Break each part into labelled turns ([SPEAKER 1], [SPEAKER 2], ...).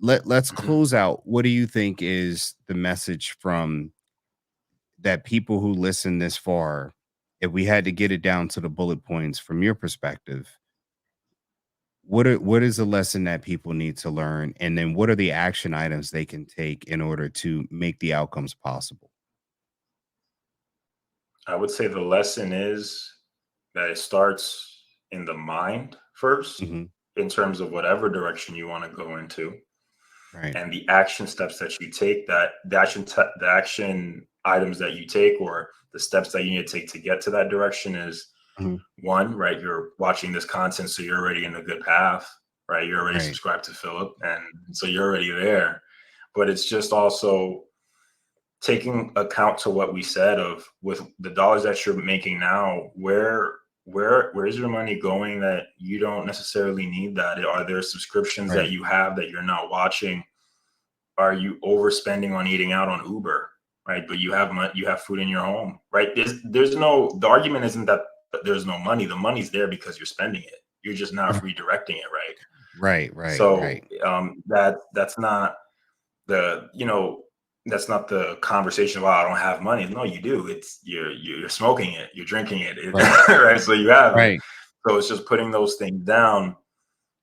[SPEAKER 1] let's
[SPEAKER 2] Mhm.
[SPEAKER 1] close out. What do you think is the message from that people who listen this far, if we had to get it down to the bullet points from your perspective, what is the lesson that people need to learn? And then what are the action items they can take in order to make the outcomes possible?
[SPEAKER 2] I would say the lesson is that it starts in the mind first,
[SPEAKER 1] Hmm.
[SPEAKER 2] in terms of whatever direction you want to go into,
[SPEAKER 1] Right.
[SPEAKER 2] and the action steps that you take, that the action items that you take, or the steps that you need to take to get to that direction is
[SPEAKER 1] Hmm.
[SPEAKER 2] one, right? You're watching this content, so you're already in a good path, right? You're already
[SPEAKER 1] Right.
[SPEAKER 2] subscribed to Philip, and so you're already there. But it's just also taking account to what we said of, with the dollars that you're making now, where is your money going that you don't necessarily need? That are there subscriptions that
[SPEAKER 1] Right.
[SPEAKER 2] you have that you're not watching? Are you overspending on eating out on Uber, right? But you have food in your home, right? There's no, the argument isn't that there's no money. The money's there because you're spending it. You're just not redirecting it, right?
[SPEAKER 1] Right. Right.
[SPEAKER 2] So
[SPEAKER 1] Right.
[SPEAKER 2] that's not the, that's not the conversation. Well, I don't have money. No, you do. It's you're smoking it, you're drinking it,
[SPEAKER 1] Right.
[SPEAKER 2] right? So you have it.
[SPEAKER 1] Right.
[SPEAKER 2] So it's just putting those things down,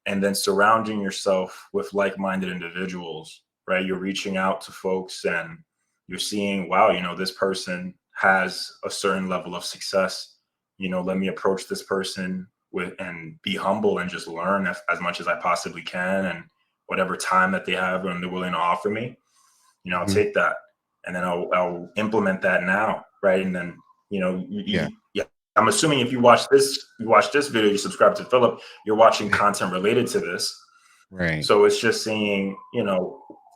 [SPEAKER 2] and then surrounding yourself with like-minded individuals, right? You're reaching out to folks, and you're seeing, wow, this person has a certain level of success. Let me approach this person with, and be humble, and just learn as much as I possibly can, and whatever time that they have and they're willing to offer me, I'll
[SPEAKER 1] Hmm.
[SPEAKER 2] take that, and then I'll implement that now, right? And then,
[SPEAKER 1] Yeah.
[SPEAKER 2] yeah, I'm assuming if you watch this video, you subscribe to Philip, you're watching content related to this.
[SPEAKER 1] Right.
[SPEAKER 2] So it's just seeing,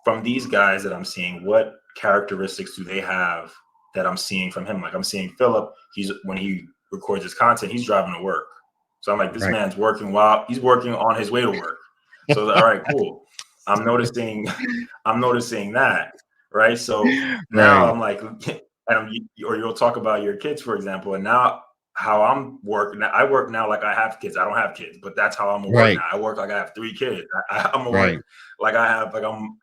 [SPEAKER 2] from these guys that I'm seeing, what characteristics do they have that I'm seeing from him? Like, I'm seeing Philip, when he records his content, he's driving to work. So I'm like, this
[SPEAKER 1] Right.
[SPEAKER 2] man's working while he's working on his way to work. So all right, cool. I'm noticing, I'm noticing that, right? So now
[SPEAKER 1] Right.
[SPEAKER 2] I'm like, or you'll talk about your kids, for example, and now how I'm working. I work now like I have kids. I don't have kids, but that's how I'm gonna work
[SPEAKER 1] Right.
[SPEAKER 2] now. I work like I have 3 kids. I'm gonna work
[SPEAKER 1] Right.
[SPEAKER 2] like I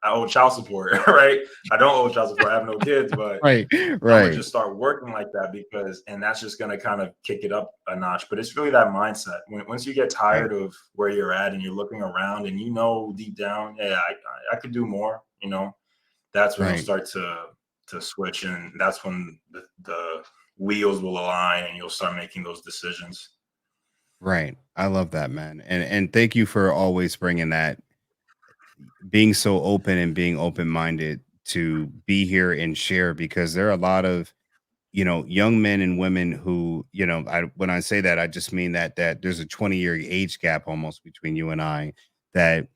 [SPEAKER 2] owe child support, right? I don't owe child support. I have no kids, but
[SPEAKER 1] Right.
[SPEAKER 2] I'm gonna
[SPEAKER 1] Right.
[SPEAKER 2] just start working like that, and that's just gonna kind of kick it up a notch. But it's really that mindset. Once you get
[SPEAKER 1] Right.
[SPEAKER 2] tired of where you're at, and you're looking around, and deep down, yeah, I could do more. That's when you'll
[SPEAKER 1] Right.
[SPEAKER 2] start to switch, and that's when the wheels will align, and you'll start making those decisions.
[SPEAKER 1] Right. I love that, man. And thank you for always bringing that, being so open and being open-minded to be here and share, because there are a lot of, young men and women who, when I say that, I just mean that there's a 20-year age gap almost between you and I, that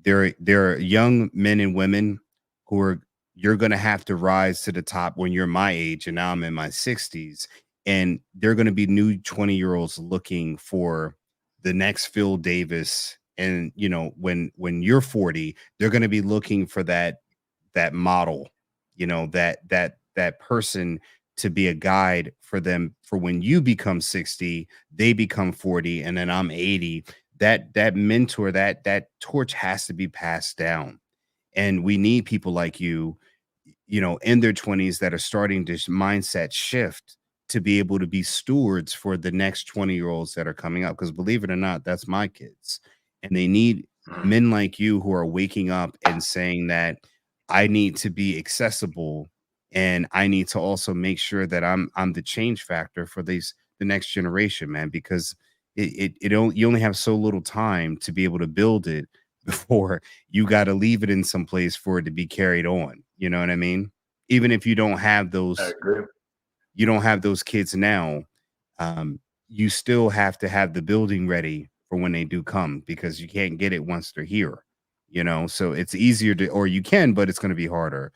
[SPEAKER 1] there are young men and women who are, you're going to have to rise to the top when you're my age, and now I'm in my 60s, and they're going to be new 20-year-olds looking for the next Phil Davis. And when you're 40, they're going to be looking for that model, that person to be a guide for them for when you become 60, they become 40, and then I'm 80. That mentor, that torch has to be passed down. And we need people like you, in their 20s, that are starting this mindset shift to be able to be stewards for the next 20-year-olds that are coming up. Because believe it or not, that's my kids. And they need
[SPEAKER 2] Mhm.
[SPEAKER 1] men like you who are waking up and saying that I need to be accessible, and I need to also make sure that I'm the change factor for the next generation, man, because you only have so little time to be able to build it before you got to leave it in some place for it to be carried on. You know what I mean? Even if
[SPEAKER 2] I agree.
[SPEAKER 1] you don't have those kids now, um, you still have to have the building ready for when they do come, because you can't get it once they're here. So it's easier to, or you can, but it's going to be harder.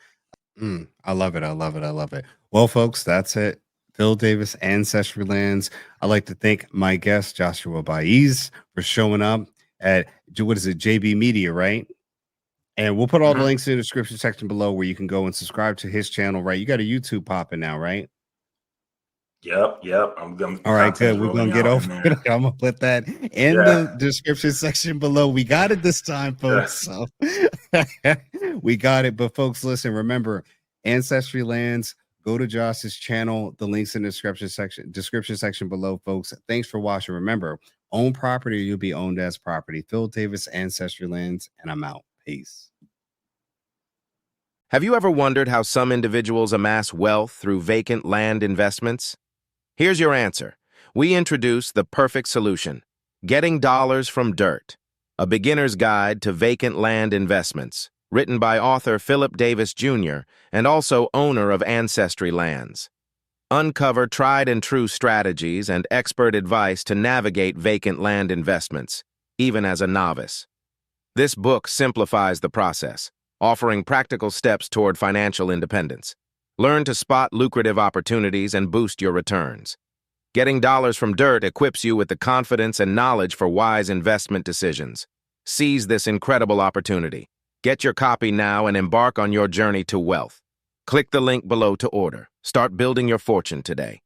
[SPEAKER 1] I love it. I love it. I love it. Well, folks, that's it. Phil Davis, Ancestry Lands. I'd like to thank my guest, Joshua Baez, for showing up at, what is it, JB Media, right? And we'll put all the
[SPEAKER 2] Mhm.
[SPEAKER 1] links in the description section below where you can go and subscribe to his channel, right? You got a YouTube popping now, right?
[SPEAKER 2] Yep. The
[SPEAKER 1] All right,
[SPEAKER 2] content
[SPEAKER 1] good.
[SPEAKER 2] is
[SPEAKER 1] We're gonna
[SPEAKER 2] rolling
[SPEAKER 1] get
[SPEAKER 2] out in
[SPEAKER 1] over it.
[SPEAKER 2] there.
[SPEAKER 1] I'm gonna put that in
[SPEAKER 2] Yeah.
[SPEAKER 1] the description section below. We got it this time,
[SPEAKER 2] Yeah.
[SPEAKER 1] folks. So We got it. But folks, listen, remember, Ancestry Lands, go to Josh's channel. The links in the description section below, folks. Thanks for watching. Remember, own property, you'll be owned as property. Phil Davis, Ancestry Lands, and I'm out. Peace.
[SPEAKER 3] Have you ever wondered how some individuals amass wealth through vacant land investments? Here's your answer. We introduce the perfect solution: Getting Dollars from Dirt, a beginner's guide to vacant land investments, written by author Philip Davis Jr. and also owner of Ancestry Lands. Uncover tried and true strategies and expert advice to navigate vacant land investments, even as a novice. This book simplifies the process, offering practical steps toward financial independence. Learn to spot lucrative opportunities and boost your returns. Getting Dollars from Dirt equips you with the confidence and knowledge for wise investment decisions. Seize this incredible opportunity. Get your copy now and embark on your journey to wealth. Click the link below to order. Start building your fortune today.